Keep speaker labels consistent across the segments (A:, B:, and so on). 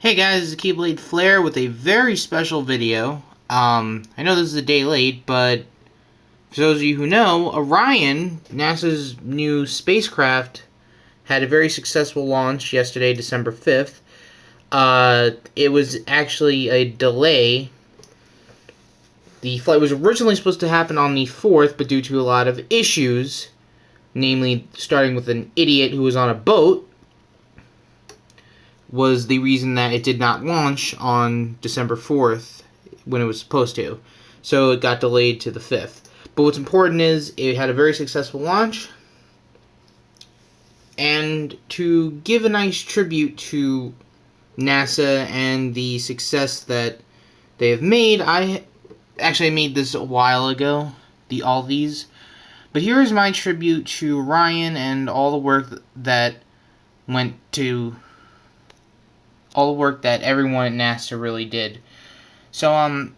A: Hey guys, it's Keyblade Flare with a very special video. I know this is a day late, but for those of you who know, Orion, NASA's new spacecraft, had a very successful launch yesterday, December 5th. It was actually a delay. The flight was originally supposed to happen on the 4th, but due to a lot of issues, namely starting with an idiot who was on a boat, was the reason that it did not launch on December 4th when it was supposed to. So it got delayed to the 5th. But what's important is it had a very successful launch. And to give a nice tribute to NASA and the success that they have made, I made this a while ago, all these. But here is my tribute to Ryan and all the work that went to all the work that everyone at NASA really did. So,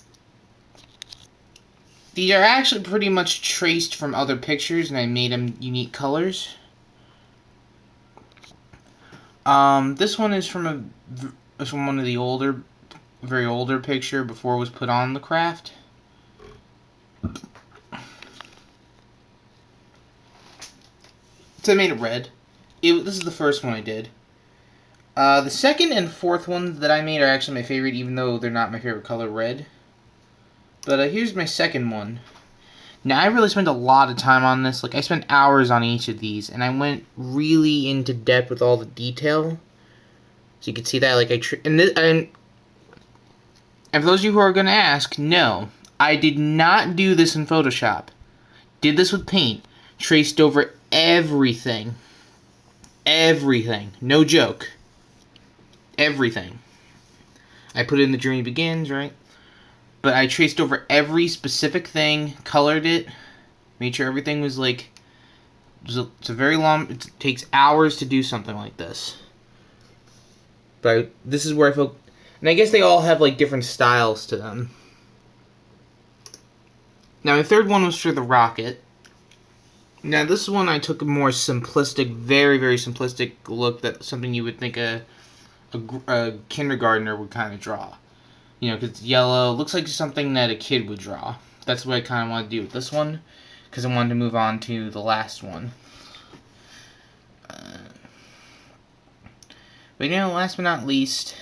A: these are actually pretty much traced from other pictures, and I made them unique colors. This one is from one of the very older picture before it was put on the craft. So I made it red. This is the first one I did. The second and fourth ones that I made are actually my favorite, even though they're not my favorite color, red. But here's my second one. Now, I really spent a lot of time on this. Like, I spent hours on each of these, and I went really into depth with all the detail. So you can see that, like, and for those of you who are going to ask, no, I did not do this in Photoshop. Did this with paint. Traced over everything. Everything. No joke. Everything. I put it in The Journey Begins, right? But I traced over every specific thing, colored it, made sure everything was like... It's a very long... It takes hours to do something like this. But this is where I feel... And I guess they all have like different styles to them. Now, my third one was for the rocket. Now, this one I took a more simplistic, very, very simplistic look, that something you would think a kindergartner would kind of draw. You know, because it's yellow. Looks like something that a kid would draw. That's what I kind of want to do with this one, because I wanted to move on to the last one. But, you know, last but not least,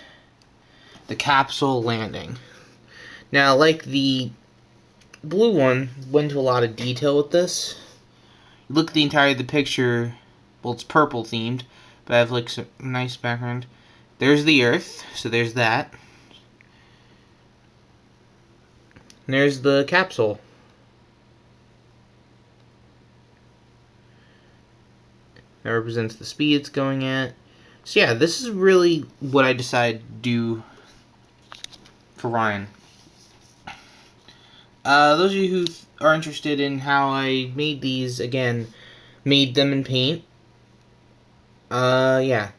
A: the capsule landing. Now, like the blue one, went into a lot of detail with this. Look at the entirety of the picture. Well, it's purple themed, but I have like some nice background. There's the Earth, so there's that. And there's the capsule. That represents the speed it's going at. So yeah, this is really what I decided to do for Ryan. Those of you who are interested in how I made these, again, made them in paint. Yeah.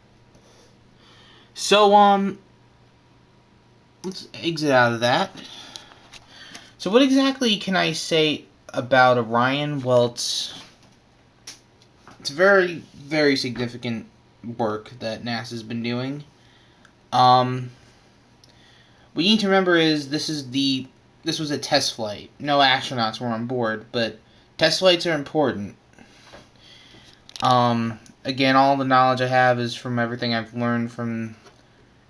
A: So, let's exit out of that. So what exactly can I say about Orion? Well, it's very, very significant work that NASA's been doing. What you need to remember is this was a test flight. No astronauts were on board, but test flights are important. Again, all the knowledge I have is from everything I've learned from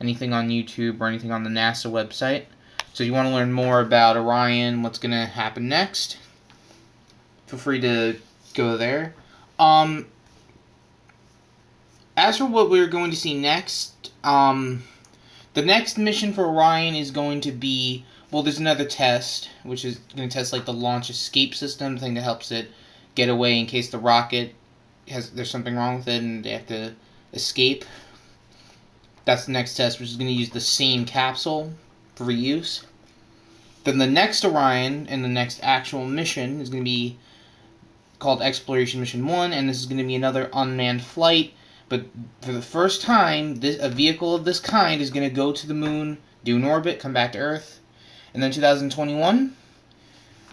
A: anything on YouTube or anything on the NASA website. So if you want to learn more about Orion, what's going to happen next, feel free to go there. As for what we're going to see next, the next mission for Orion is going to be, well, there's another test, which is going to test like the launch escape system, the thing that helps it get away in case the rocket there's something wrong with it and they have to escape. That's the next test, which is going to use the same capsule for reuse. Then the next Orion and the next actual mission is going to be called Exploration Mission 1, and this is going to be another unmanned flight. But for the first time, a vehicle of this kind is going to go to the moon, do an orbit, come back to Earth. And then 2021,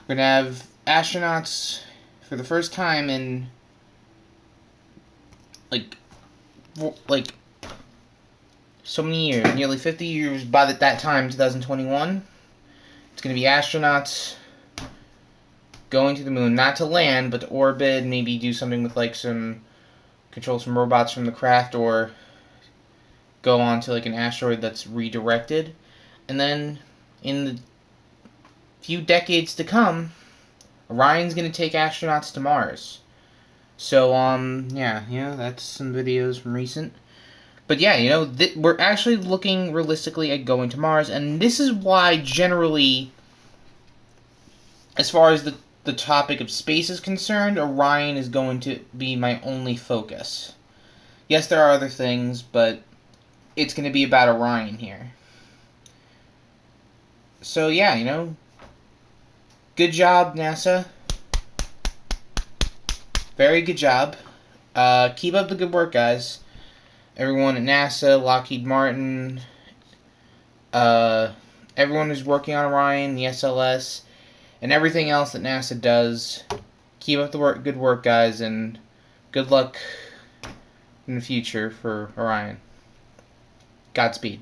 A: we're going to have astronauts for the first time in like so many years, nearly 50 years by that time, 2021. It's going to be astronauts going to the moon, not to land, but to orbit, maybe do something with like control some robots from the craft, or go on to like an asteroid that's redirected. And then in the few decades to come, Orion's going to take astronauts to Mars. So, yeah, that's some videos from recent. But yeah, we're actually looking realistically at going to Mars, and this is why generally, as far as the topic of space is concerned, Orion is going to be my only focus. Yes, there are other things, but it's going to be about Orion here. So yeah, good job, NASA. Very good job. Keep up the good work, guys. Everyone at NASA, Lockheed Martin, everyone who's working on Orion, the SLS, and everything else that NASA does. Keep up the good work, guys, and good luck in the future for Orion. Godspeed.